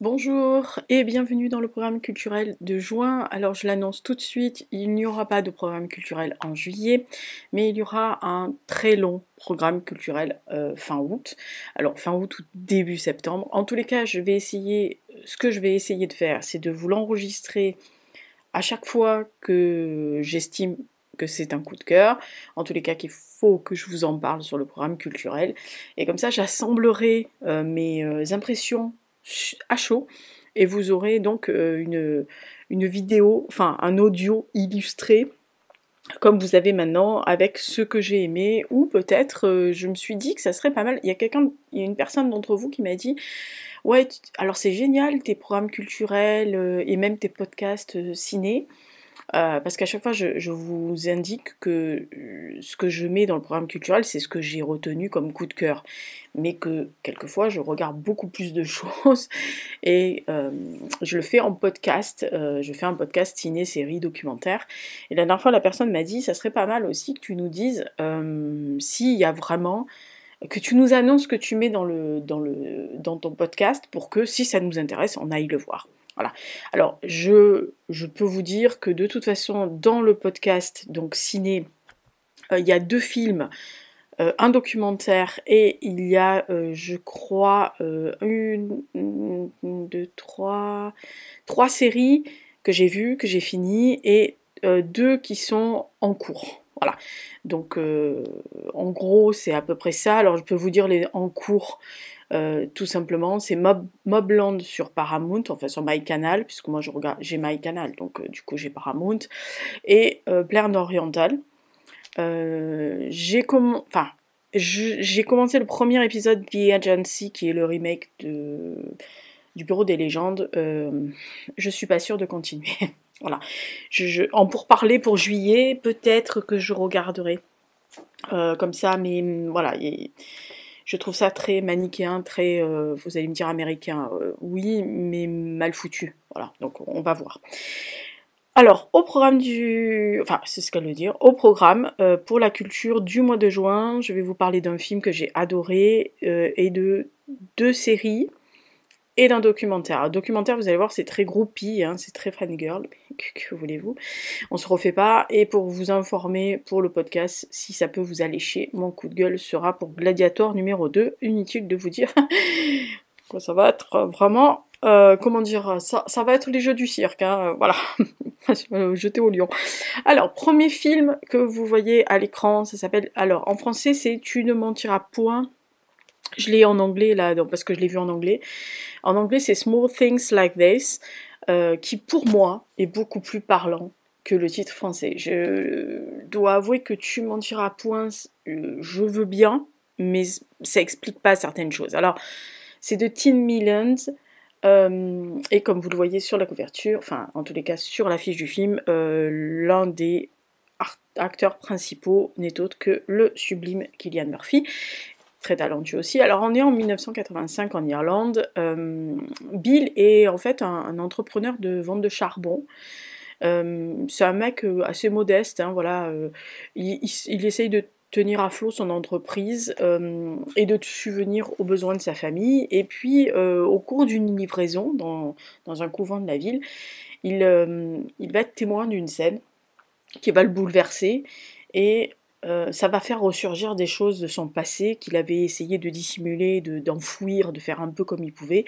Bonjour et bienvenue dans le programme culturel de juin. Alors je l'annonce tout de suite, il n'y aura pas de programme culturel en juillet, mais il y aura un très long programme culturel fin août. Alors fin août ou début septembre. En tous les cas, ce que je vais essayer de faire, c'est de vous l'enregistrer à chaque fois que j'estime que c'est un coup de cœur, en tous les cas qu'il faut que je vous en parle sur le programme culturel. Et comme ça, j'assemblerai mes impressions à chaud, et vous aurez donc une vidéo, enfin un audio illustré, comme vous avez maintenant, avec ce que j'ai aimé, ou peut-être je me suis dit que ça serait pas mal. Il y a une personne d'entre vous qui m'a dit ouais, alors c'est génial tes programmes culturels et même tes podcasts ciné. Parce qu'à chaque fois, je vous indique que ce que je mets dans le programme culturel, c'est ce que j'ai retenu comme coup de cœur. Mais que quelquefois, je regarde beaucoup plus de choses et je le fais en podcast. Je fais un podcast ciné, série, documentaire. Et la dernière fois, la personne m'a dit, ça serait pas mal aussi que tu nous dises s'il y a vraiment que tu nous annonces ce que tu mets dans ton podcast pour que si ça nous intéresse, on aille le voir. Voilà. Alors, je peux vous dire que de toute façon, dans le podcast, donc ciné, il y a deux films, un documentaire et il y a, je crois, trois séries que j'ai vues, que j'ai finies et deux qui sont en cours. Voilà. Donc, en gros, c'est à peu près ça. Alors, je peux vous dire les en cours. Tout simplement, c'est Mobland sur Paramount, enfin sur MyCanal, puisque moi j'ai MyCanal, donc du coup j'ai Paramount, et Plaine Orientale. J'ai commencé le premier épisode The Agency, qui est le remake du Bureau des légendes. Je suis pas sûre de continuer. Voilà. En pourparler pour juillet, peut-être que je regarderai comme ça, mais voilà. Je trouve ça très manichéen, très, vous allez me dire américain, oui, mais mal foutu. Voilà, donc on va voir. Alors, enfin, c'est ce qu'elle veut dire. Au programme, pour la culture du mois de juin, je vais vous parler d'un film que j'ai adoré et de deux séries et d'un documentaire. Un documentaire, vous allez voir, c'est très groupie, hein, c'est très fangirl, que voulez-vous. On se refait pas. Et pour vous informer pour le podcast, si ça peut vous allécher, mon coup de gueule sera pour Gladiator numéro 2. Inutile de vous dire que ça va être vraiment, comment dire, ça va être les jeux du cirque, hein, voilà. Jeté au lion. Alors, premier film que vous voyez à l'écran, ça s'appelle, alors en français c'est Tu ne mentiras point. Je l'ai en anglais là, parce que je l'ai vu en anglais. En anglais c'est Small Things Like This, qui pour moi est beaucoup plus parlant que le titre français. Je dois avouer que Tu mentiras point, je veux bien, mais ça explique pas certaines choses. Alors, c'est de Tim Millions, et comme vous le voyez sur la couverture, enfin en tous les cas sur l'affiche du film, l'un des acteurs principaux n'est autre que le sublime Cillian Murphy, très talentueux aussi. Alors on est en 1985 en Irlande. Bill est en fait un entrepreneur de vente de charbon. C'est un mec assez modeste, hein, voilà. Il essaye de tenir à flot son entreprise et de subvenir aux besoins de sa famille. Et puis, au cours d'une livraison dans un couvent de la ville, il va être témoin d'une scène qui va le bouleverser et ça va faire ressurgir des choses de son passé qu'il avait essayé de dissimuler, d'enfouir, de faire un peu comme il pouvait.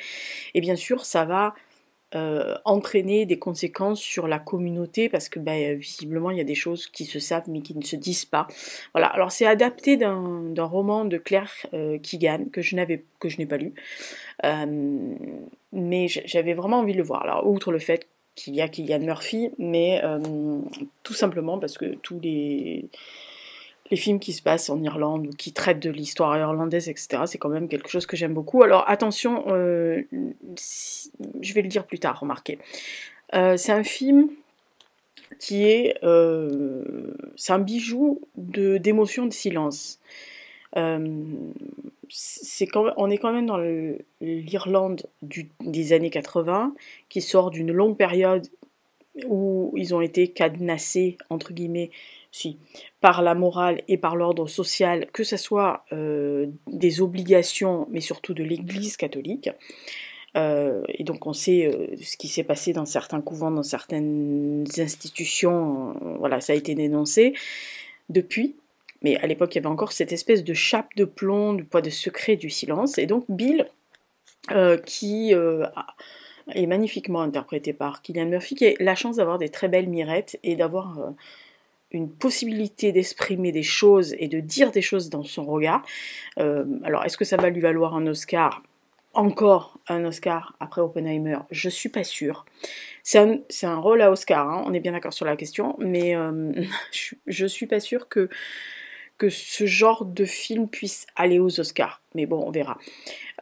Et bien sûr, ça va entraîner des conséquences sur la communauté parce que visiblement il y a des choses qui se savent mais qui ne se disent pas. Voilà, alors c'est adapté d'un roman de Claire Keegan que je n'ai pas lu, mais j'avais vraiment envie de le voir. Alors outre le fait qu'il y a Cillian Murphy, mais tout simplement parce que tous les films qui se passent en Irlande ou qui traitent de l'histoire irlandaise, etc., c'est quand même quelque chose que j'aime beaucoup. Alors attention, je vais le dire plus tard, remarquez. C'est un film qui est... c'est un bijou d'émotion, de silence. Euh, on est quand même dans l'Irlande des années 80, qui sort d'une longue période où ils ont été cadenassés, entre guillemets, si, par la morale et par l'ordre social, que ce soit des obligations, mais surtout de l'Église catholique. Et donc on sait ce qui s'est passé dans certains couvents, dans certaines institutions, voilà, ça a été dénoncé depuis. Mais à l'époque, il y avait encore cette espèce de chape de plomb, du poids de secret du silence. Et donc Bill, qui est magnifiquement interprété par Cillian Murphy, qui a la chance d'avoir des très belles mirettes et d'avoir une possibilité d'exprimer des choses et de dire des choses dans son regard. Alors, est-ce que ça va lui valoir un Oscar? Encore un Oscar après Oppenheimer? Je suis pas sûre. C'est un rôle à Oscar, hein, on est bien d'accord sur la question, mais je suis pas sûre que ce genre de film puisse aller aux Oscars. Mais bon, on verra.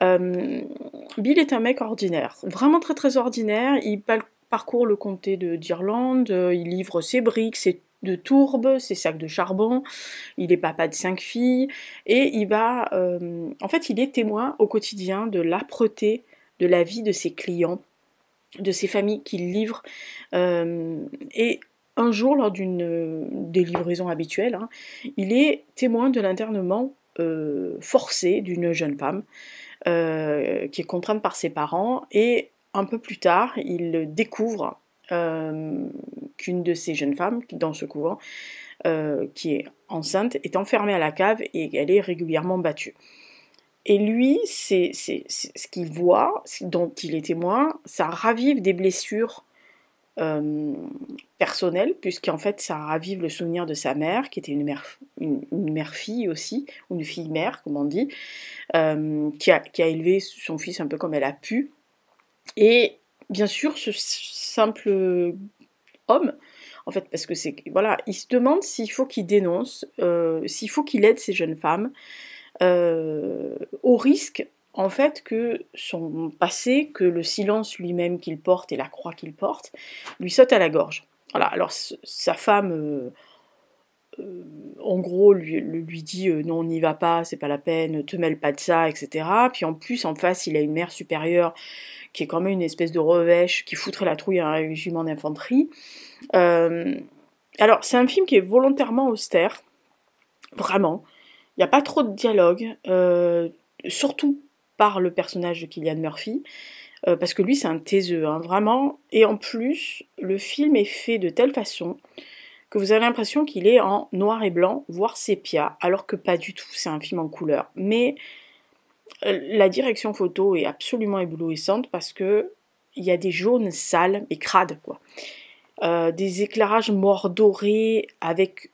Bill est un mec ordinaire, vraiment très très ordinaire. Il parcourt le comté d'Irlande, il livre ses briques, ses de tourbe, ses sacs de charbon, il est papa de 5 filles, et il va... en fait, il est témoin au quotidien de l'âpreté de la vie de ses clients, de ses familles qu'il livre, et un jour, lors des livraisons habituelles, hein, il est témoin de l'internement forcé d'une jeune femme, qui est contrainte par ses parents, et un peu plus tard, il découvre qu'une de ces jeunes femmes dans ce couvent, qui est enceinte, est enfermée à la cave et elle est régulièrement battue. Et lui, c'est ce qu'il voit, dont il est témoin, ça ravive des blessures personnelles, puisqu'en fait ça ravive le souvenir de sa mère, qui était une mère-fille aussi, ou une fille-mère, comme on dit, qui a élevé son fils un peu comme elle a pu. Et bien sûr, ce simple homme, en fait, parce que c'est... Voilà, il se demande s'il faut qu'il dénonce, s'il faut qu'il aide ces jeunes femmes, au risque, en fait, que son passé, que le silence lui-même qu'il porte et la croix qu'il porte, lui saute à la gorge. Voilà, alors sa femme... en gros, lui dit non, n'y va pas, c'est pas la peine, te mêle pas de ça, etc. Puis en plus, en face, il a une mère supérieure qui est quand même une espèce de revêche qui foutrait la trouille à un régiment d'infanterie. Alors, c'est un film qui est volontairement austère, vraiment. Il n'y a pas trop de dialogue, surtout par le personnage de Cillian Murphy, parce que lui, c'est un taiseux, hein, vraiment. Et en plus, le film est fait de telle façon que vous avez l'impression qu'il est en noir et blanc, voire sépia, alors que pas du tout, c'est un film en couleur. Mais la direction photo est absolument éblouissante parce que il y a des jaunes sales et crades, quoi. Des éclairages mordorés avec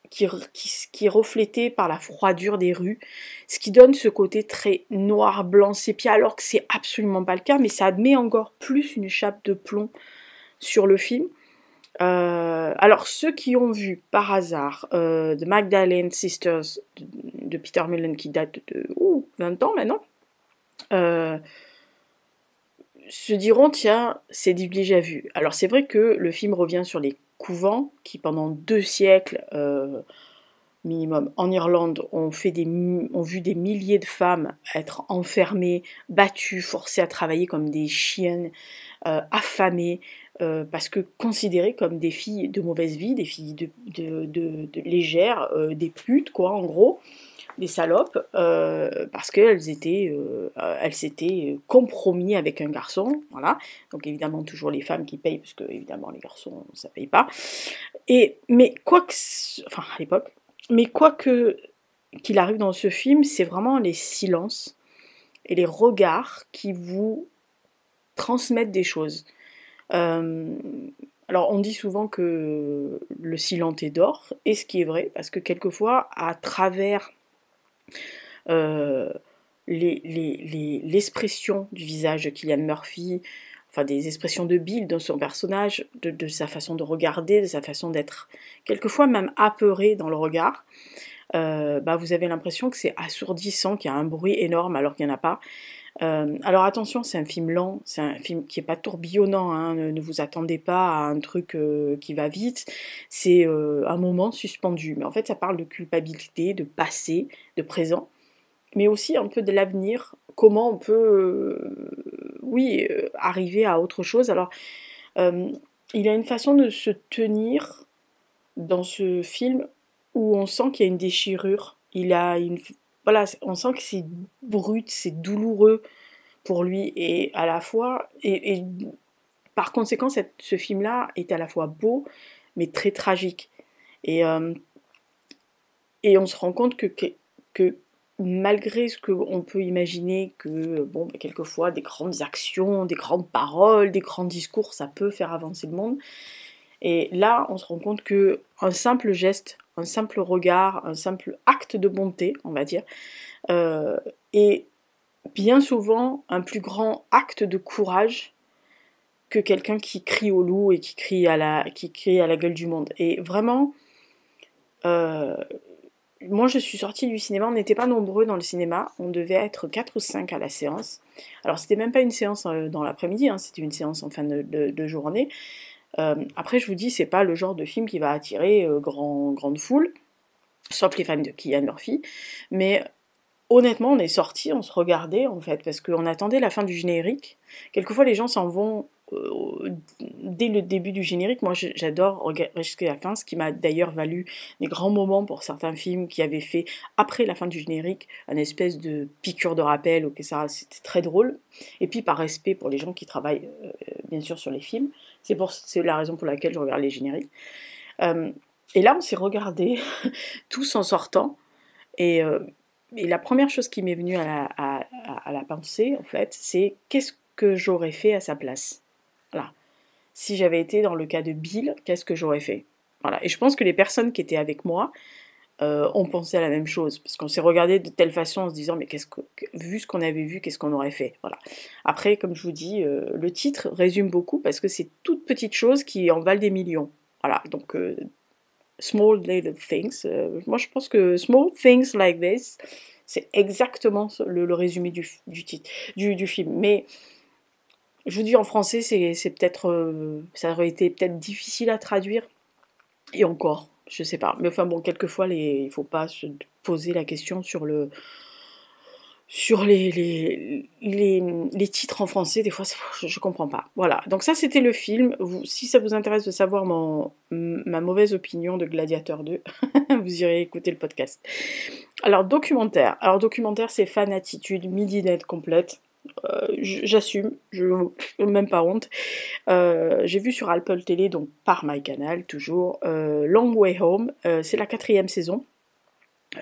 qui est reflété par la froidure des rues, ce qui donne ce côté très noir, blanc, sépia, alors que c'est absolument pas le cas, mais ça met encore plus une chape de plomb sur le film. Alors, ceux qui ont vu par hasard The Magdalene Sisters de Peter Mullen, qui date de 20 ans maintenant, se diront, tiens, c'est du déjà vu. Alors, c'est vrai que le film revient sur les couvents qui, pendant 2 siècles minimum, en Irlande, ont vu des milliers de femmes être enfermées, battues, forcées à travailler comme des chiennes, affamées, parce que considérées comme des filles de mauvaise vie, des filles de légères, des putes, quoi, en gros, des salopes, parce qu'elles s'étaient compromis avec un garçon, voilà. Donc évidemment, toujours les femmes qui payent, parce que évidemment, les garçons, ça paye pas. Mais quoi que... Enfin, à l'époque, mais quoi que qu'il arrive dans ce film, c'est vraiment les silences et les regards qui vous transmettent des choses. Euh, alors on dit souvent que le silence est d'or, et ce qui est vrai, parce que quelquefois, à travers euh, l'expression du visage de Cillian Murphy, enfin des expressions de Bill dans son personnage, de sa façon de regarder, de sa façon d'être quelquefois même apeuré dans le regard, vous avez l'impression que c'est assourdissant, qu'il y a un bruit énorme alors qu'il n'y en a pas. Alors attention, c'est un film lent, c'est un film qui n'est pas tourbillonnant, hein, ne vous attendez pas à un truc qui va vite, c'est un moment suspendu. Mais en fait, ça parle de culpabilité, de passé, de présent, mais aussi un peu de l'avenir, comment on peut, arriver à autre chose. Alors, il a une façon de se tenir dans ce film où on sent qu'il y a une déchirure. Voilà, on sent que c'est brut, c'est douloureux, pour lui, et à la fois, et par conséquent, ce film-là est à la fois beau, mais très tragique. Et, euh, et on se rend compte que malgré ce qu'on peut imaginer, que bon, bah, quelquefois des grandes actions, des grandes paroles, des grands discours, ça peut faire avancer le monde. Et là, on se rend compte que un simple geste, un simple regard, un simple acte de bonté, on va dire, euh, est bien souvent un plus grand acte de courage que quelqu'un qui crie au loup et qui crie à la gueule du monde. Et vraiment, euh, moi je suis sortie du cinéma, on n'était pas nombreux dans le cinéma, on devait être 4 ou 5 à la séance. Alors c'était même pas une séance dans l'après-midi, hein, c'était une séance en fin de journée. Après je vous dis, c'est pas le genre de film qui va attirer grande foule, sauf les fans de Cillian Murphy, mais honnêtement on est sortis, on se regardait en fait, parce qu'on attendait la fin du générique. Quelquefois les gens s'en vont dès le début du générique. Moi j'adore regarder jusqu'à la fin, ce qui m'a d'ailleurs valu des grands moments pour certains films qui avaient fait après la fin du générique une espèce de piqûre de rappel, ok, ça c'était très drôle. Et puis par respect pour les gens qui travaillent bien sûr sur les films, c'est la raison pour laquelle je regarde les génériques. Euh, et là on s'est regardés tous en sortant, et, euh, et la première chose qui m'est venue à la pensée en fait, c'est qu'est-ce que j'aurais fait à sa place. Voilà. Si j'avais été dans le cas de Bill, qu'est-ce que j'aurais fait? Voilà. Et je pense que les personnes qui étaient avec moi ont pensé à la même chose, parce qu'on s'est regardé de telle façon en se disant, mais vu ce qu'on avait vu, qu'est-ce qu'on aurait fait? Voilà. Après, comme je vous dis, le titre résume beaucoup, parce que c'est toutes petites choses qui en valent des millions. Voilà, donc Small Little Things. Moi, je pense que Small Things Like This, c'est exactement le résumé du titre, du film. Mais je vous dis, en français, c'est peut-être, ça aurait été peut-être difficile à traduire, et encore, je sais pas. Mais enfin bon, quelquefois, il faut pas se poser la question sur les titres en français. Des fois, je comprends pas. Voilà, donc ça, c'était le film. Si ça vous intéresse de savoir ma mauvaise opinion de Gladiator 2, vous irez écouter le podcast. Alors, documentaire. Alors, documentaire, c'est fan attitude, midinette complète. J'assume, je même pas honte. J'ai vu sur Apple Télé, donc par MyCanal toujours, Long Way Home, c'est la 4e saison.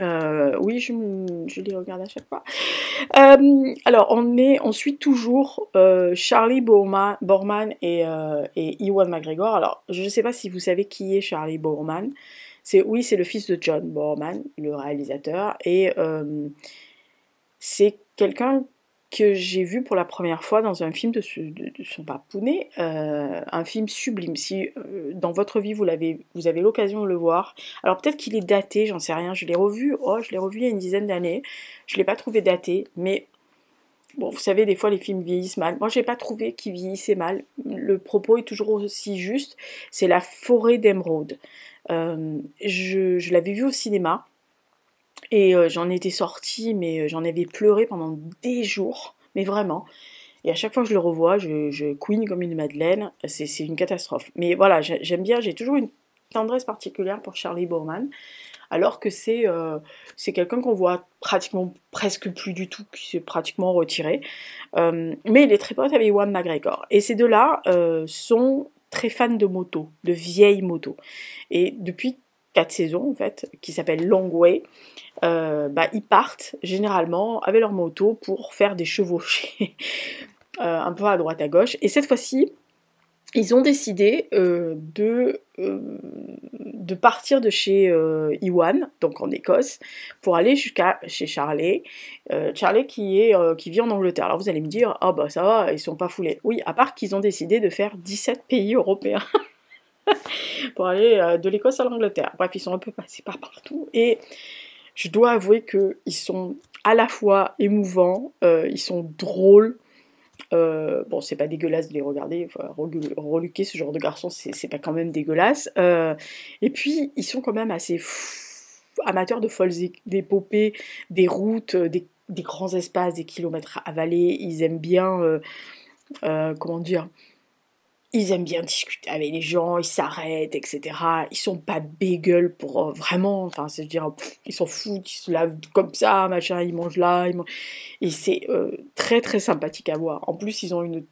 Oui, je les regarde à chaque fois. Alors, on suit toujours Charlie Boorman et Ewan McGregor. Alors, je ne sais pas si vous savez qui est Charlie Boorman. Oui, c'est le fils de John Boorman, le réalisateur, et c'est quelqu'un que j'ai vu pour la première fois dans un film de son papounet, un film sublime. Si dans votre vie vous avez l'occasion de le voir, alors peut-être qu'il est daté, j'en sais rien, je l'ai revu il y a une dizaine d'années, je l'ai pas trouvé daté, mais bon, vous savez, des fois les films vieillissent mal. Moi, j'ai pas trouvé qu'il vieillissait mal. Le propos est toujours aussi juste. C'est La forêt d'émeraude. Je l'avais vu au cinéma. Et j'en étais sortie, mais j'en avais pleuré pendant des jours, mais vraiment. Et à chaque fois que je le revois, je couine comme une madeleine, c'est une catastrophe. Mais voilà, j'aime bien, j'ai toujours une tendresse particulière pour Charlie Boorman, alors que c'est quelqu'un qu'on voit pratiquement, presque plus du tout, qui s'est pratiquement retiré. Mais il est très pote avec Ewan McGregor. Et ces deux-là sont très fans de motos, de vieilles motos. Et depuis 4 saisons, en fait, qui s'appellent Long Way, ils partent généralement avec leur moto pour faire des chevauchées un peu à droite à gauche. Et cette fois-ci, ils ont décidé de partir de chez Iwan, donc en Écosse, pour aller jusqu'à chez Charlie. Charlie qui vit en Angleterre. Alors vous allez me dire, ah bah ça va, ils sont pas foulés. Oui, à part qu'ils ont décidé de faire 17 pays européens pour aller de l'Écosse à l'Angleterre. Bref, ils sont un peu passés par partout. Et je dois avouer qu'ils sont à la fois émouvants, ils sont drôles. Bon, c'est pas dégueulasse de les regarder, enfin, reluquer ce genre de garçons, c'est pas quand même dégueulasse. Et puis, ils sont quand même assez amateurs de folles d'épopées, des routes, des grands espaces, des kilomètres à avaler. Ils aiment bien, comment dire, Ils aiment bien discuter avec les gens, ils s'arrêtent, etc. Ils sont pas bégueules pour vraiment, enfin, c'est dire, ils s'en foutent, ils se lavent comme ça, machin, ils mangent là, et c'est très très sympathique à voir. En plus, ils ont une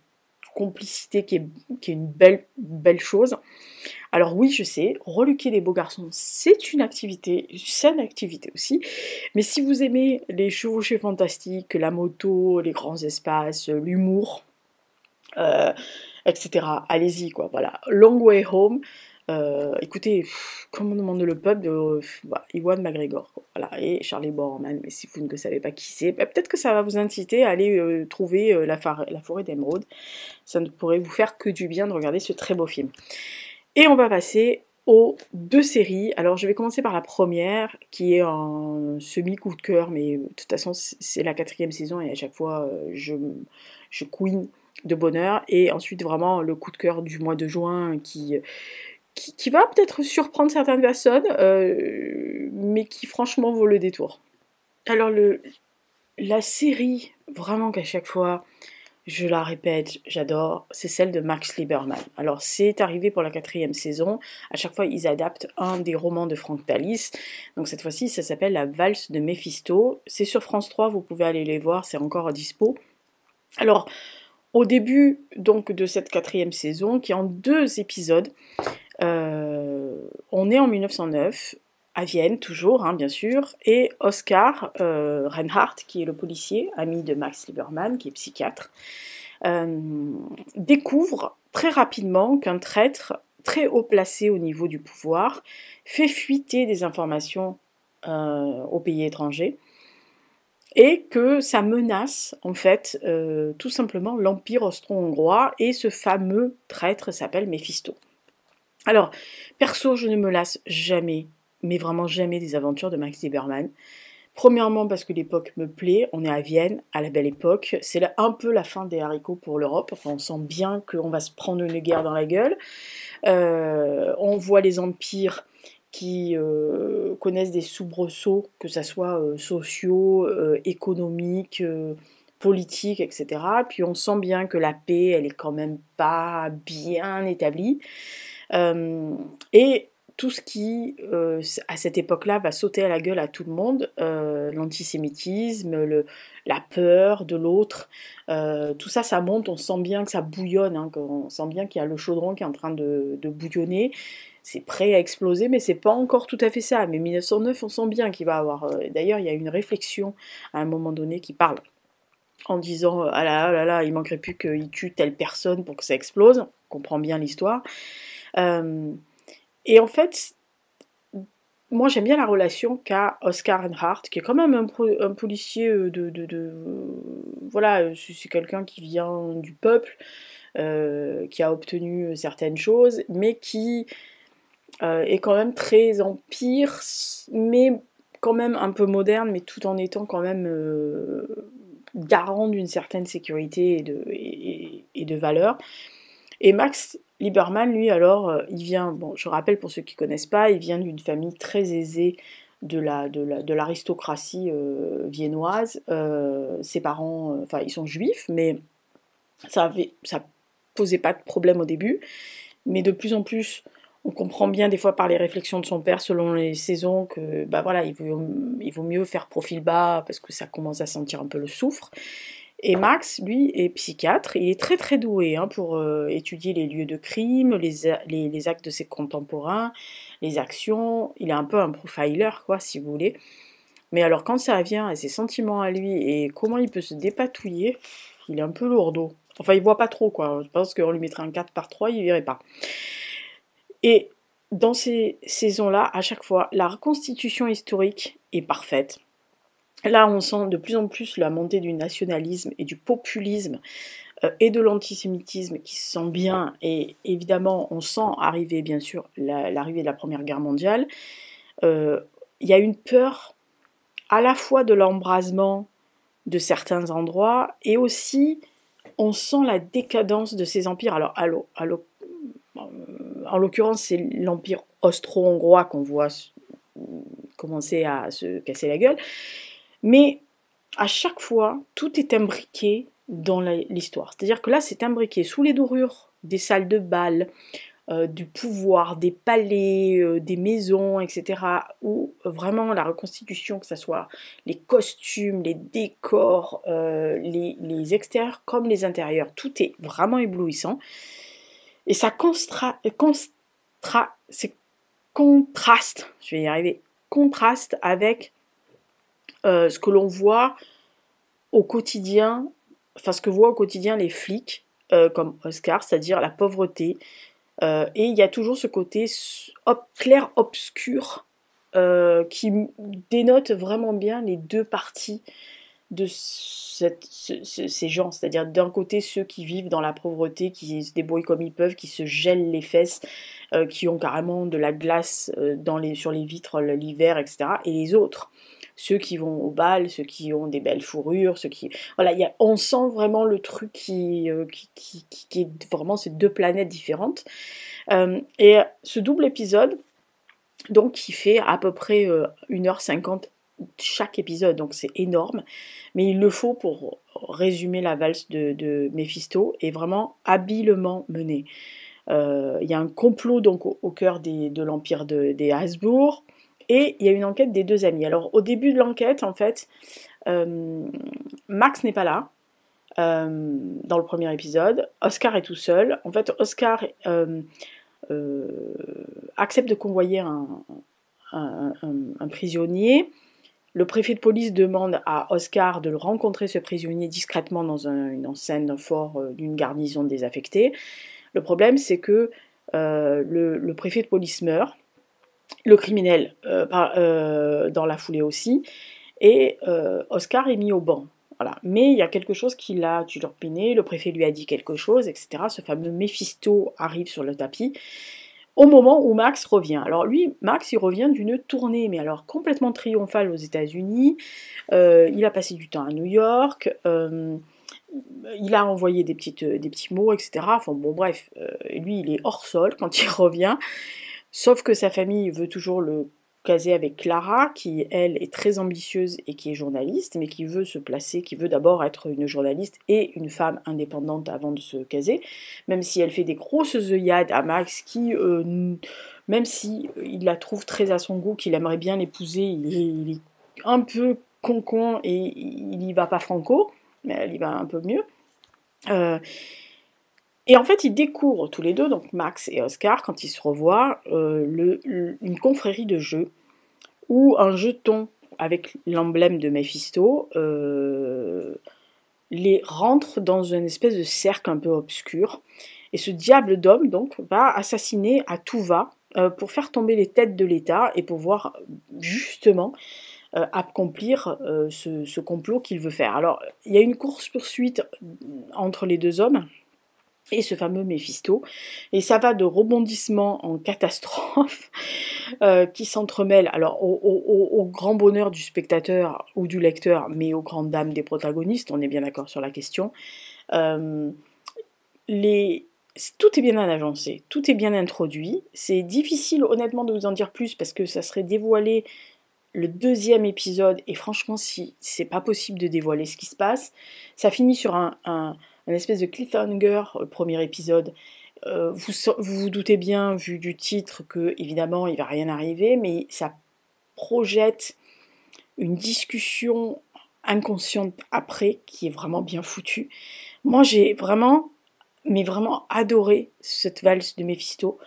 complicité qui est une belle chose. Alors oui, je sais, reluquer des beaux garçons, c'est une activité, une saine activité aussi, mais si vous aimez les chevauchées fantastiques, la moto, les grands espaces, l'humour, euh, etc., allez-y, quoi, voilà. Long Way Home, écoutez, comment on demande le pub de Ewan McGregor, quoi, voilà, et Charlie Boorman, mais si vous ne savez pas qui c'est, peut-être que ça va vous inciter à aller trouver la forêt d'Emeraude, ça ne pourrait vous faire que du bien de regarder ce très beau film. Et on va passer aux deux séries. Alors je vais commencer par la première, qui est un semi-coup de cœur, mais de toute façon c'est la 4e saison et à chaque fois je queen de bonheur. Et ensuite vraiment le coup de cœur du mois de juin qui va peut-être surprendre certaines personnes, mais qui franchement vaut le détour. Alors la série, vraiment qu'à chaque fois je la répète, j'adore, c'est celle de Max Lieberman. Alors c'est arrivé pour la 4e saison, à chaque fois ils adaptent un des romans de Frank Pallis, donc cette fois-ci ça s'appelle La valse de Méphisto, c'est sur France 3, vous pouvez aller les voir, c'est encore à dispo. Alors au début donc de cette 4e saison, qui est en 2 épisodes, on est en 1909, à Vienne toujours, hein, bien sûr, et Oscar Reinhardt, qui est le policier, ami de Max Lieberman, qui est psychiatre, découvre très rapidement qu'un traître très haut placé au niveau du pouvoir fait fuiter des informations aux pays étrangers et que ça menace en fait tout simplement l'Empire austro-hongrois et ce fameux traître s'appelle Méphisto. Alors, perso, je ne me lasse jamais, mais vraiment jamais des aventures de Max Lieberman. Premièrement parce que l'époque me plaît, on est à Vienne, à la belle époque, c'est un peu la fin des haricots pour l'Europe, enfin on sent bien qu'on va se prendre une guerre dans la gueule. On voit les empires qui connaissent des soubresauts, que ce soit sociaux, économiques, politiques, etc. Puis on sent bien que la paix, elle est quand même pas bien établie. Et tout ce qui, à cette époque-là, va sauter à la gueule à tout le monde, l'antisémitisme, la peur de l'autre, tout ça, ça monte, on sent bien que ça bouillonne, hein, on sent bien qu'il y a le chaudron qui est en train de bouillonner, c'est prêt à exploser, mais c'est pas encore tout à fait ça. Mais 1909, on sent bien qu'il va avoir... D'ailleurs, il y a une réflexion à un moment donné qui parle en disant ah là là, il manquerait plus qu'il tue telle personne pour que ça explose, on comprend bien l'histoire. Et en fait, moi j'aime bien la relation qu'a Oscar Reinhardt, qui est quand même un policier voilà, c'est quelqu'un qui vient du peuple, qui a obtenu certaines choses, mais qui est quand même très empire, mais quand même un peu moderne, mais tout en étant quand même garant d'une certaine sécurité et de valeur. Et Max Lieberman, lui, alors, il vient, bon, je rappelle pour ceux qui ne connaissent pas, il vient d'une famille très aisée de l'aristocratie viennoise. Ses parents, enfin, ils sont juifs, mais ça posait pas de problème au début. Mais de plus en plus, on comprend bien des fois par les réflexions de son père, selon les saisons, que bah voilà, il vaut mieux faire profil bas parce que ça commence à sentir un peu le soufre. Et Max, lui, est psychiatre, il est très très doué hein, pour étudier les lieux de crime, les actes de ses contemporains, les actions, il est un peu un profiler, quoi, si vous voulez. Mais alors quand ça vient à ses sentiments à lui et comment il peut se dépatouiller, il est un peu lourdeau. Enfin, il voit pas trop, quoi. Je pense qu'on lui mettrait un 4 par 3, il verrait pas. Et dans ces saisons-là, à chaque fois, la reconstitution historique est parfaite. Là, on sent de plus en plus la montée du nationalisme et du populisme et de l'antisémitisme qui se sent bien. Et évidemment, on sent arriver, bien sûr, l'arrivée de la Première Guerre mondiale. Il y a une peur à la fois de l'embrasement de certains endroits et aussi on sent la décadence de ces empires. Alors, en l'occurrence, c'est l'empire austro-hongrois qu'on voit commencer à se casser la gueule. Mais à chaque fois, tout est imbriqué dans l'histoire. C'est-à-dire que là, c'est imbriqué sous les dorures des salles de bal, du pouvoir, des palais, des maisons, etc. Où vraiment la reconstitution, que ce soit les costumes, les décors, les extérieurs comme les intérieurs, tout est vraiment éblouissant. Et ça contraste, je vais y arriver, contraste avec ce que l'on voit au quotidien, enfin ce que voient au quotidien les flics, comme Oscar, c'est-à-dire la pauvreté. Et il y a toujours ce côté clair-obscur qui dénote vraiment bien les deux parties de ces gens, c'est-à-dire d'un côté ceux qui vivent dans la pauvreté, qui se débrouillent comme ils peuvent, qui se gèlent les fesses, qui ont carrément de la glace sur les vitres l'hiver, etc. Et les autres, ceux qui vont au bal, ceux qui ont des belles fourrures, ceux qui... Voilà, on sent vraiment le truc qui est vraiment ces deux planètes différentes. Et ce double épisode, donc qui fait à peu près 1h50 chaque épisode, donc c'est énorme, mais il le faut pour résumer la valse de Méphisto, est vraiment habilement mené. Il y a un complot donc au cœur de l'empire des Habsbourg, et il y a une enquête des deux amis. Alors au début de l'enquête, en fait, Max n'est pas là, dans le premier épisode, Oscar est tout seul. En fait, Oscar accepte de convoyer un prisonnier. Le préfet de police demande à Oscar de le rencontrer, ce prisonnier, discrètement dans une enceinte fort d'une garnison désaffectée. Le problème, c'est que le préfet de police meurt, le criminel dans la foulée aussi, et Oscar est mis au banc. Voilà. Mais il y a quelque chose qui l'a turlupiné, le préfet lui a dit quelque chose, etc. Ce fameux Méphisto arrive sur le tapis, au moment où Max revient. Alors lui, Max, il revient d'une tournée, mais alors complètement triomphale aux États-Unis. Il a passé du temps à New York. Il a envoyé des petits mots, etc. Enfin bon, bref, lui, il est hors sol quand il revient. Sauf que sa famille veut toujours le caser avec Clara, qui, elle, est très ambitieuse et qui est journaliste, mais qui veut se placer, qui veut d'abord être une journaliste et une femme indépendante avant de se caser, même si elle fait des grosses œillades à Max, qui, même si il la trouve très à son goût, qu'il aimerait bien l'épouser, il est un peu con et il y va pas franco, mais elle y va un peu mieux. Et en fait, ils découvrent tous les deux, donc Max et Oscar, quand ils se revoient, une confrérie de jeux où un jeton avec l'emblème de Méphisto les rentre dans une espèce de cercle un peu obscur. Et ce diable d'homme, donc, va assassiner à tout va pour faire tomber les têtes de l'État et pouvoir justement accomplir ce complot qu'il veut faire. Alors, il y a une course-poursuite entre les deux hommes et ce fameux Méphisto, et ça va de rebondissement en catastrophe qui s'entremêlent alors au grand bonheur du spectateur ou du lecteur, mais aux grandes dames des protagonistes, on est bien d'accord sur la question. Tout est bien agencé, tout est bien introduit, c'est difficile honnêtement de vous en dire plus parce que ça serait dévoiler le deuxième épisode, et franchement si c'est pas possible de dévoiler ce qui se passe, ça finit sur un espèce de cliffhanger, le premier épisode. Vous doutez bien, vu du titre, que évidemment il va rien arriver, mais ça projette une discussion inconsciente après qui est vraiment bien foutue. Moi j'ai vraiment, mais vraiment adoré cette valse de Méphisto.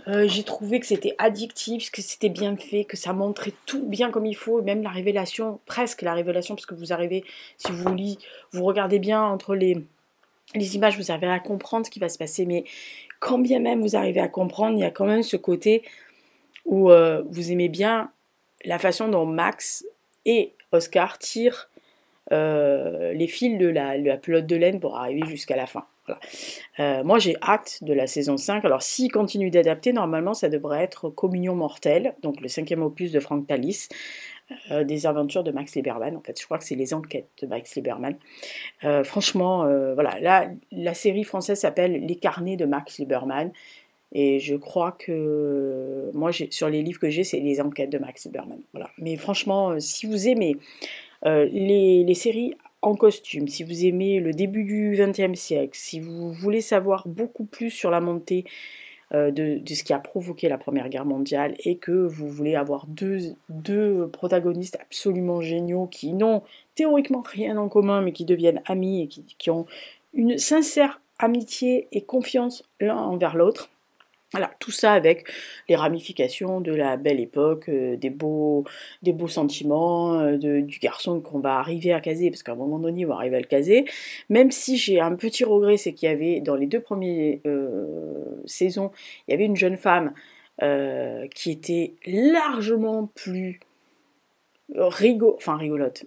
J'ai trouvé que c'était addictif, que c'était bien fait, que ça montrait tout bien comme il faut, et même la révélation, presque la révélation, parce que vous arrivez, si vous regardez bien entre les images, vous arrivez à comprendre ce qui va se passer, mais quand bien même vous arrivez à comprendre, il y a quand même ce côté où vous aimez bien la façon dont Max et Oscar tirent les fils de la pelote de laine pour arriver jusqu'à la fin. Voilà. Moi j'ai hâte de la saison 5, alors s'il continue d'adapter, normalement ça devrait être Communion mortelle, donc le 5e opus de Frank Tallis, des aventures de Max Lieberman, en fait je crois que c'est les enquêtes de Max Lieberman. Franchement, voilà, là, la série française s'appelle Les carnets de Max Lieberman, et je crois que moi, sur les livres que j'ai, c'est les enquêtes de Max Lieberman. Voilà. Mais franchement, si vous aimez les séries en costume, si vous aimez le début du XXe siècle, si vous voulez savoir beaucoup plus sur la montée de ce qui a provoqué la Première Guerre mondiale et que vous voulez avoir deux protagonistes absolument géniaux qui n'ont théoriquement rien en commun mais qui deviennent amis et qui ont une sincère amitié et confiance l'un envers l'autre. Voilà, tout ça avec les ramifications de la belle époque, des beaux sentiments, du garçon qu'on va arriver à caser, parce qu'à un moment donné, on va arriver à le caser. Même si j'ai un petit regret, c'est qu'il y avait, dans les 2 premières saisons, il y avait une jeune femme qui était largement plus rigolote,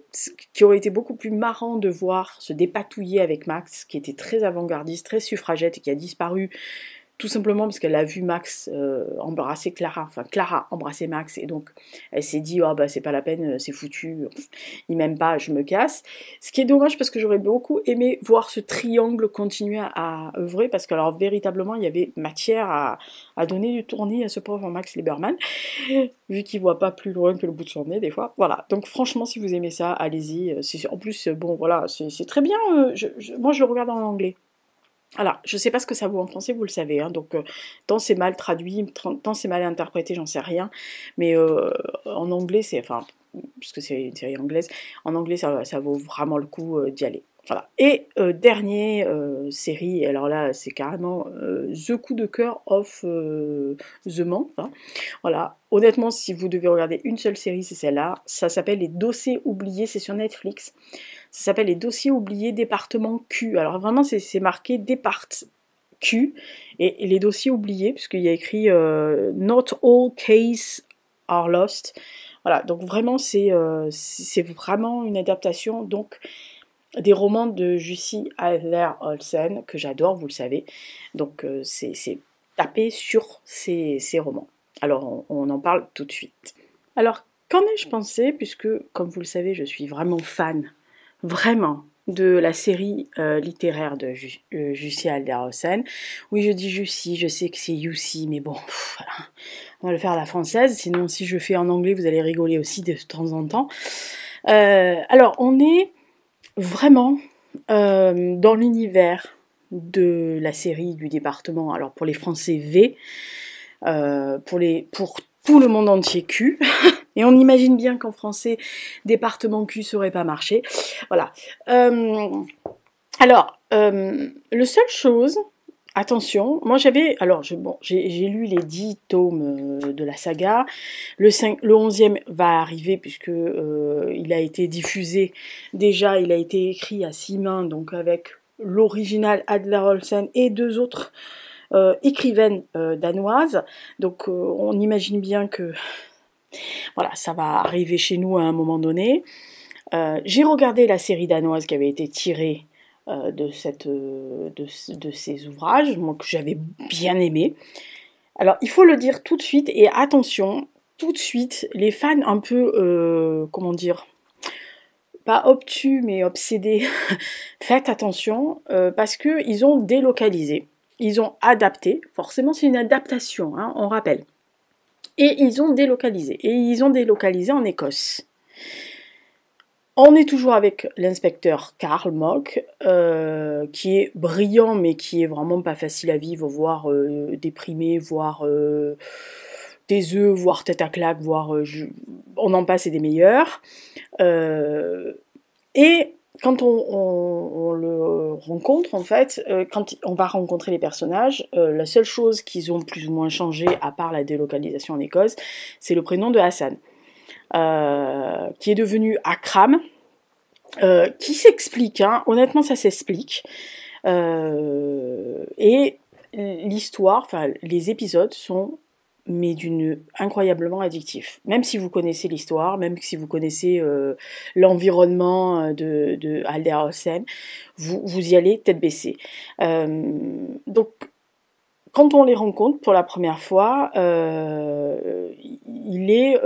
qui aurait été beaucoup plus marrant de voir se dépatouiller avec Max, qui était très avant-gardiste, très suffragette et qui a disparu tout simplement parce qu'elle a vu Max embrasser Clara, enfin Clara embrasser Max, et donc elle s'est dit oh bah c'est pas la peine, c'est foutu, il m'aime pas, je me casse. Ce qui est dommage parce que j'aurais beaucoup aimé voir ce triangle continuer à œuvrer, parce que alors véritablement il y avait matière à donner du tournis à ce pauvre Max Lieberman, vu qu'il voit pas plus loin que le bout de son nez des fois. Voilà, donc franchement si vous aimez ça, allez-y. En plus bon voilà, c'est très bien, moi je le regarde en anglais. Alors, je sais pas ce que ça vaut en français, vous le savez, hein, donc tant c'est mal traduit, tant c'est mal interprété, j'en sais rien, mais en anglais, enfin, puisque c'est une série anglaise, en anglais ça vaut vraiment le coup d'y aller. Voilà. Et dernière série, alors là c'est carrément The coup de cœur of The Month, hein. Voilà, honnêtement si vous devez regarder une seule série c'est celle-là, ça s'appelle Les Dossiers oubliés, c'est sur Netflix. Ça s'appelle Les Dossiers oubliés département Q. Alors vraiment, c'est marqué départ Q et les dossiers oubliés, puisqu'il y a écrit Not all cases are lost. Voilà, donc vraiment, c'est vraiment une adaptation donc des romans de Jussi Adler-Olsen, que j'adore, vous le savez. Donc c'est tapé sur ces romans. Alors on en parle tout de suite. Alors, qu'en ai-je pensé, puisque, comme vous le savez, je suis vraiment fan vraiment de la série littéraire de Jussi Adler-Olsen. Oui, je dis Jussi, je sais que c'est Jussi, mais bon, voilà. On va le faire à la française, sinon si je fais en anglais, vous allez rigoler aussi de temps en temps. Alors, on est vraiment dans l'univers de la série du département, alors pour les Français V, pour tout le monde entier Q, et on imagine bien qu'en français, département Q saurait pas marcher. Voilà. Alors, le seule chose, attention, moi j'avais, alors j'ai lu les 10 tomes de la saga, le 11e va arriver puisque il a été diffusé, déjà il a été écrit à 6 mains, donc avec l'original Adler-Olsen et 2 autres écrivaine danoise, donc on imagine bien que voilà, ça va arriver chez nous à un moment donné. J'ai regardé la série danoise qui avait été tirée de ces ouvrages, moi que j'avais bien aimé. Alors il faut le dire tout de suite, et attention, tout de suite, les fans un peu, comment dire, pas obtus mais obsédés, faites attention parce qu'ils ont délocalisé. Ils ont adapté, forcément c'est une adaptation, hein, on rappelle. Et ils ont délocalisé. Et ils ont délocalisé en Écosse. On est toujours avec l'inspecteur Karl Mock, qui est brillant, mais qui est vraiment pas facile à vivre, voire déprimé, voire des œufs, voire tête à claque, voire on en passe et des meilleurs. Et quand on le rencontre, en fait, quand on va rencontrer les personnages, la seule chose qu'ils ont plus ou moins changé, à part la délocalisation en Écosse, c'est le prénom de Hassan, qui est devenu Akram, qui s'explique, hein, honnêtement ça s'explique, et l'histoire, enfin les épisodes sont mais incroyablement addictif. Même si vous connaissez l'histoire, même si vous connaissez l'environnement de Adler-Olsen, vous y allez tête baissée. Donc, quand on les rencontre pour la première fois, il est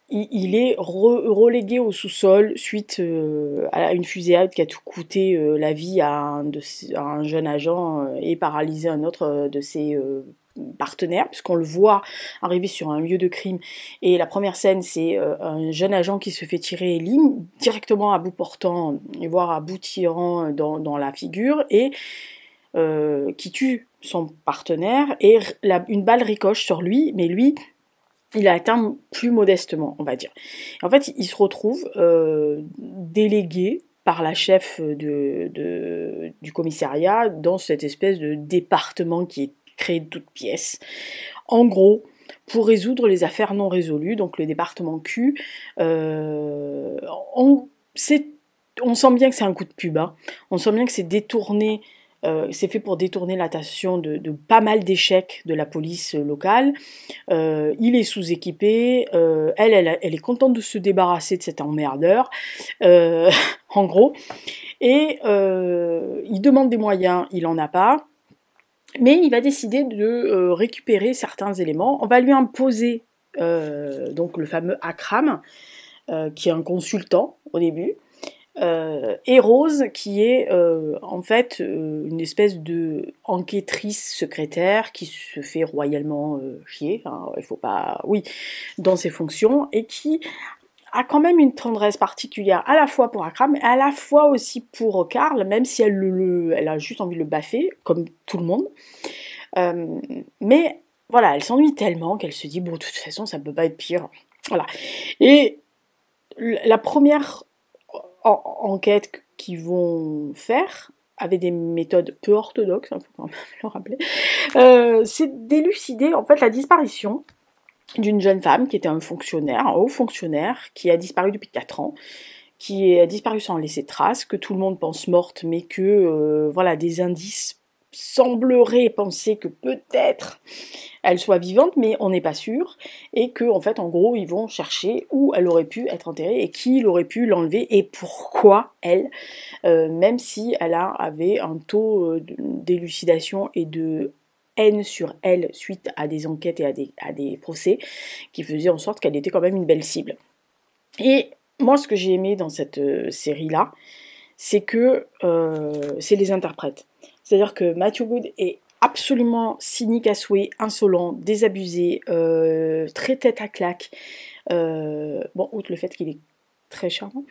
il est relégué au sous-sol suite à une fusillade qui a tout coûté la vie à un jeune agent et paralysé un autre de ses partenaires, puisqu'on le voit arriver sur un lieu de crime. Et la première scène, c'est un jeune agent qui se fait tirer directement à bout portant, voire à bout tirant dans la figure, et qui tue son partenaire, et une balle ricoche sur lui, mais lui, il a atteint plus modestement, on va dire. En fait, il se retrouve délégué par la chef du commissariat dans cette espèce de département qui est créé de toutes pièces. En gros, pour résoudre les affaires non résolues, donc le département Q, on sent bien que c'est un coup de pub, hein. On sent bien que c'est détourné. C'est fait pour détourner l'attention de pas mal d'échecs de la police locale. Il est sous-équipé. Elle est contente de se débarrasser de cet emmerdeur, en gros. Et il demande des moyens, il en a pas. Mais il va décider de récupérer certains éléments. On va lui imposer donc le fameux Akram, qui est un consultant au début. Et Rose, qui est en fait une espèce de enquêtrice secrétaire qui se fait royalement chier, hein, il faut pas, oui, dans ses fonctions, et qui a quand même une tendresse particulière à la fois pour Akram, et à la fois aussi pour Karl, même si elle a juste envie de le baffer, comme tout le monde. Mais voilà, elle s'ennuie tellement qu'elle se dit, bon, de toute façon, ça peut pas être pire. Voilà. Et la première enquête qu'ils vont faire, avec des méthodes peu orthodoxes, il faut quand même le rappeler, c'est d'élucider en fait la disparition d'une jeune femme qui était un haut fonctionnaire, qui a disparu depuis 4 ans, qui a disparu sans laisser trace, que tout le monde pense morte, mais que voilà, des indices sembleraient penser que peut-être elle soit vivante, mais on n'est pas sûr, et que en fait, en gros, ils vont chercher où elle aurait pu être enterrée et qui aurait pu l'enlever et pourquoi elle, même si elle avait un taux d'élucidation et de haine sur elle suite à des enquêtes et à des procès qui faisaient en sorte qu'elle était quand même une belle cible. Et moi, ce que j'ai aimé dans cette série-là, c'est que c'est les interprètes. C'est-à-dire que Matthew Good est absolument cynique à souhait, insolent, désabusé, très tête à claque. Bon, outre le fait qu'il est très charmant.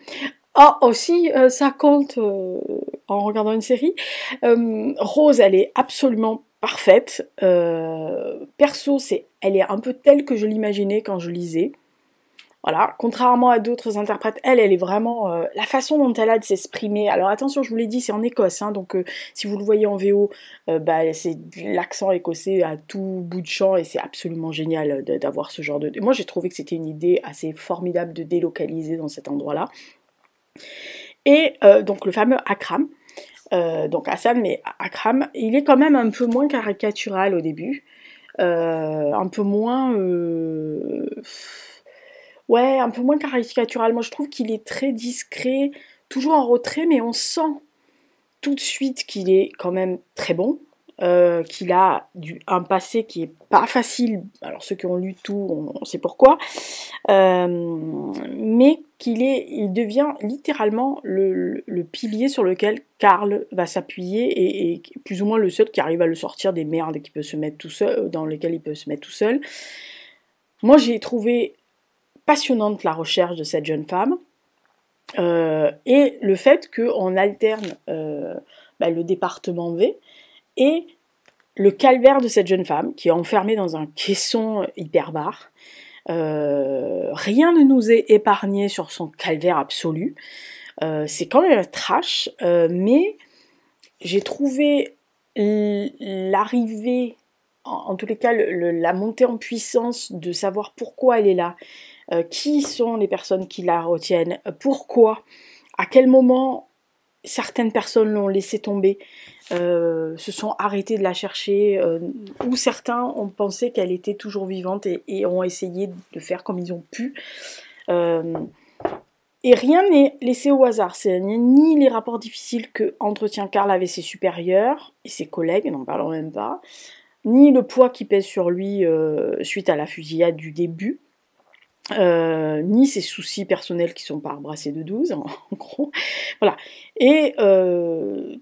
Ah, aussi, ça compte en regardant une série. Rose, elle est absolument parfaite. Perso, elle est un peu telle que je l'imaginais quand je lisais. Voilà, contrairement à d'autres interprètes, elle est vraiment... la façon dont elle a de s'exprimer... Alors attention, je vous l'ai dit, c'est en Écosse, hein, donc si vous le voyez en VO, c'est l'accent écossais à tout bout de champ, et c'est absolument génial d'avoir ce genre de... Moi, j'ai trouvé que c'était une idée assez formidable de délocaliser dans cet endroit-là. Et donc le fameux Akram, donc Hassan, mais Akram, il est quand même un peu moins caricatural au début, un peu moins... Ouais, un peu moins caricatural. Moi, je trouve qu'il est très discret, toujours en retrait, mais on sent tout de suite qu'il est quand même très bon, qu'il a un passé qui est pas facile. Alors, ceux qui ont lu tout, on sait pourquoi. Mais il devient littéralement le pilier sur lequel Karl va s'appuyer et plus ou moins le seul qui arrive à le sortir des merdes qu'il peut se mettre tout seul, dans lesquelles il peut se mettre tout seul. Moi, j'ai trouvé passionnante la recherche de cette jeune femme et le fait qu'on alterne le département V et le calvaire de cette jeune femme qui est enfermée dans un caisson hyperbare. Rien ne nous est épargné sur son calvaire absolu. C'est quand même trash, mais j'ai trouvé l'arrivée, en tous les cas la montée en puissance de savoir pourquoi elle est là, qui sont les personnes qui la retiennent, pourquoi, à quel moment certaines personnes l'ont laissé tomber, se sont arrêtées de la chercher, ou certains ont pensé qu'elle était toujours vivante et ont essayé de faire comme ils ont pu. Et rien n'est laissé au hasard, c'est ni les rapports difficiles que entretient Karl avec ses supérieurs et ses collègues, n'en parlons même pas, ni le poids qui pèse sur lui suite à la fusillade du début. ni ses soucis personnels qui sont par brassée de 12, en gros. Voilà. Et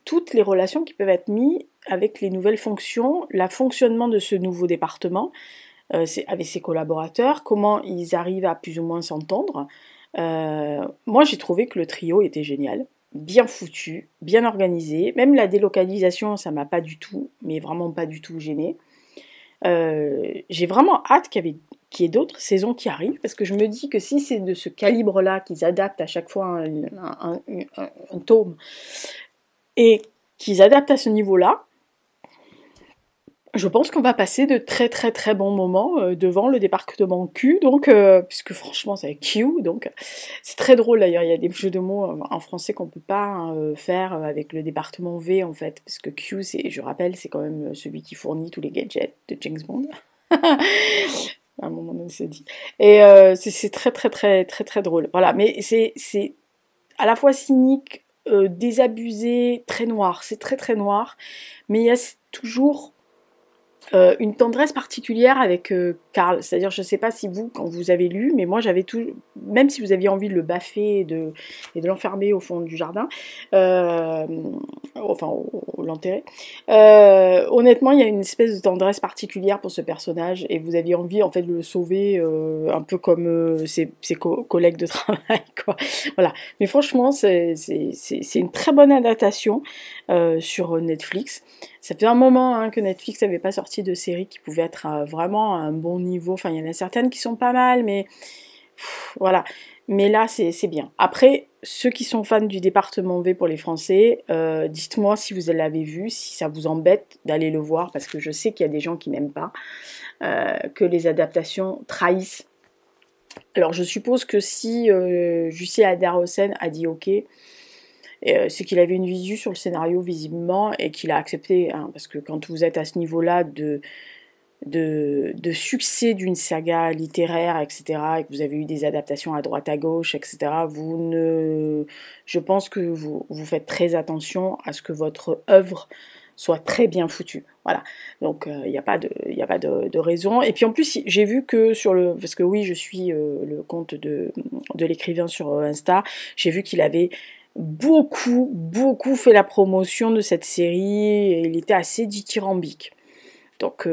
toutes les relations qui peuvent être mises avec les nouvelles fonctions, le fonctionnement de ce nouveau département, avec ses collaborateurs, comment ils arrivent à plus ou moins s'entendre. Moi, j'ai trouvé que le trio était génial, bien foutu, bien organisé. Même la délocalisation, ça m'a pas du tout, mais vraiment pas du tout gêné. J'ai vraiment hâte qu'il y ait d'autres saisons qui arrivent, parce que je me dis que si c'est de ce calibre-là qu'ils adaptent à chaque fois un tome, et qu'ils adaptent à ce niveau-là, je pense qu'on va passer de très très très bons moments devant le département Q, donc, puisque franchement c'est Q, donc c'est très drôle d'ailleurs, il y a des jeux de mots en français qu'on peut pas faire avec le département V en fait, parce que Q, je rappelle, c'est quand même celui qui fournit tous les gadgets de James Bond. À un moment donné, c'est dit. Et c'est très très très très très drôle. Voilà, mais c'est à la fois cynique, désabusé, très noir. C'est très très noir, mais il y a toujours une tendresse particulière avec Karl. C'est-à-dire, je ne sais pas si vous, quand vous avez lu, mais moi j'avais tout, même si vous aviez envie de le baffer et de l'enfermer au fond du jardin, enfin l'enterrer, honnêtement il y a une espèce de tendresse particulière pour ce personnage et vous aviez envie en fait de le sauver un peu comme ses collègues de travail, quoi. Voilà. Mais franchement c'est une très bonne adaptation sur Netflix. Ça fait un moment hein, que Netflix n'avait pas sorti de séries qui pouvaient être vraiment à un bon niveau. Enfin, il y en a certaines qui sont pas mal, mais voilà. Mais là, c'est bien. Après, ceux qui sont fans du département V pour les Français, dites-moi si vous l'avez vu, si ça vous embête d'aller le voir, parce que je sais qu'il y a des gens qui n'aiment pas que les adaptations trahissent. Alors, je suppose que si Jussi Adler-Hausen a dit OK, c'est qu'il avait une visu sur le scénario visiblement et qu'il a accepté, hein, parce que quand vous êtes à ce niveau-là de succès d'une saga littéraire, etc., et que vous avez eu des adaptations à droite à gauche, etc., je pense que vous faites très attention à ce que votre œuvre soit très bien foutue. Voilà. Donc il n'y a pas de raison. Et puis en plus, j'ai vu que parce que oui, je suis le compte de l'écrivain sur Insta, j'ai vu qu'il avait beaucoup fait la promotion de cette série et il était assez dithyrambique. Donc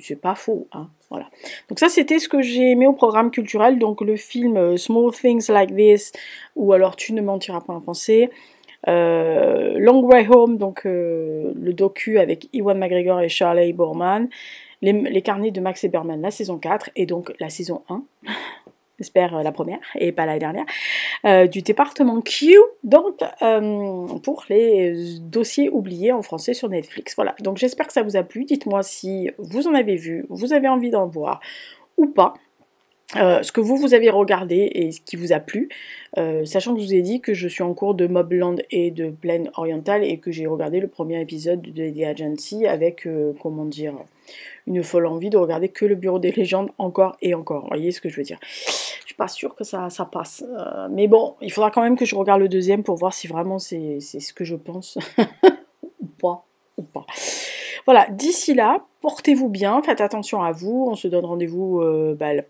c'est pas faux, hein, voilà. Donc ça c'était ce que j'ai aimé au programme culturel, donc le film Small Things Like This, ou alors Tu ne mentiras pas en français, Long Way Home, donc le docu avec Ewan McGregor et Charlie Boorman, les carnets de Max Eberman, la saison 4, et donc la saison 1, j'espère la première et pas la dernière, du département Q, donc pour les dossiers oubliés en français sur Netflix. Voilà, donc j'espère que ça vous a plu. Dites-moi si vous en avez vu, vous avez envie d'en voir ou pas. Ce que vous avez regardé et ce qui vous a plu, sachant que je vous ai dit que je suis en cours de Mobland et de Plaine Orientale et que j'ai regardé le premier épisode de The Agency avec, comment dire, une folle envie de regarder que le Bureau des légendes encore et encore. Vous voyez ce que je veux dire? Je suis pas sûre que ça passe. Mais bon, il faudra quand même que je regarde le deuxième pour voir si vraiment c'est ce que je pense ou pas. Voilà, d'ici là, portez-vous bien, faites attention à vous. On se donne rendez-vous la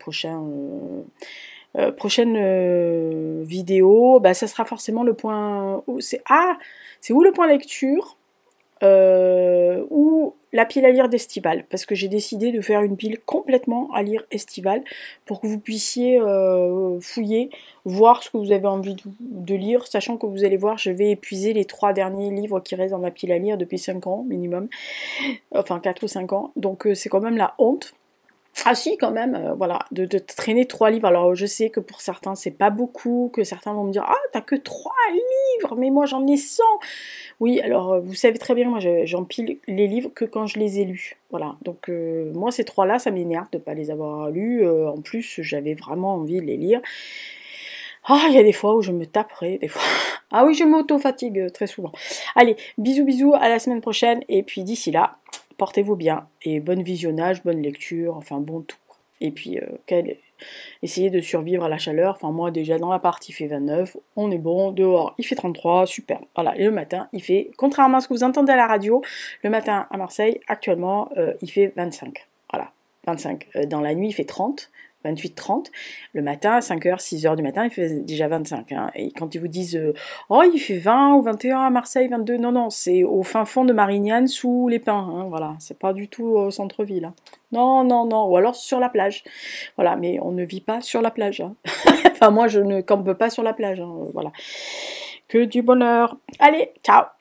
prochaine vidéo. Ça sera forcément le point... c'est où le point lecture ou la pile à lire d'Estival, parce que j'ai décidé de faire une pile complètement à lire Estival pour que vous puissiez fouiller, voir ce que vous avez envie de lire, sachant que vous allez voir, je vais épuiser les 3 derniers livres qui restent dans ma pile à lire depuis 5 ans minimum, enfin 4 ou 5 ans, donc c'est quand même la honte. Ah si, quand même, voilà, de traîner 3 livres. Alors je sais que pour certains c'est pas beaucoup, que certains vont me dire « Ah, t'as que 3 livres, mais moi j'en ai 100 !» Oui, alors vous savez très bien, moi j'empile les livres que quand je les ai lus. Voilà, donc moi ces 3-là, ça m'énerve de ne pas les avoir lus. En plus, j'avais vraiment envie de les lire. Ah, il y a des fois où je me taperai, des fois. Ah oui, je m'auto-fatigue très souvent. Allez, bisous, à la semaine prochaine, et puis d'ici là, portez-vous bien, et bon visionnage, bonne lecture, enfin bon tout. Et puis, essayez de survivre à la chaleur. Enfin, moi, déjà, dans l'appart, il fait 29, on est bon, dehors, il fait 33, super. Voilà, et le matin, il fait, contrairement à ce que vous entendez à la radio, le matin à Marseille, actuellement, il fait 25. Voilà, 25. Dans la nuit, il fait 30. 28-30. Le matin, à 5h, 6h du matin, il fait déjà 25. Hein. Et quand ils vous disent oh, il fait 20 ou 21 à Marseille, 22, non, non, c'est au fin fond de Marignane, sous les pins. Hein, voilà, c'est pas du tout au centre-ville. Hein. Non, non, non, ou alors sur la plage. Voilà, mais on ne vit pas sur la plage. Hein. Enfin, moi, je ne campe pas sur la plage. Hein, voilà. Que du bonheur. Allez, ciao!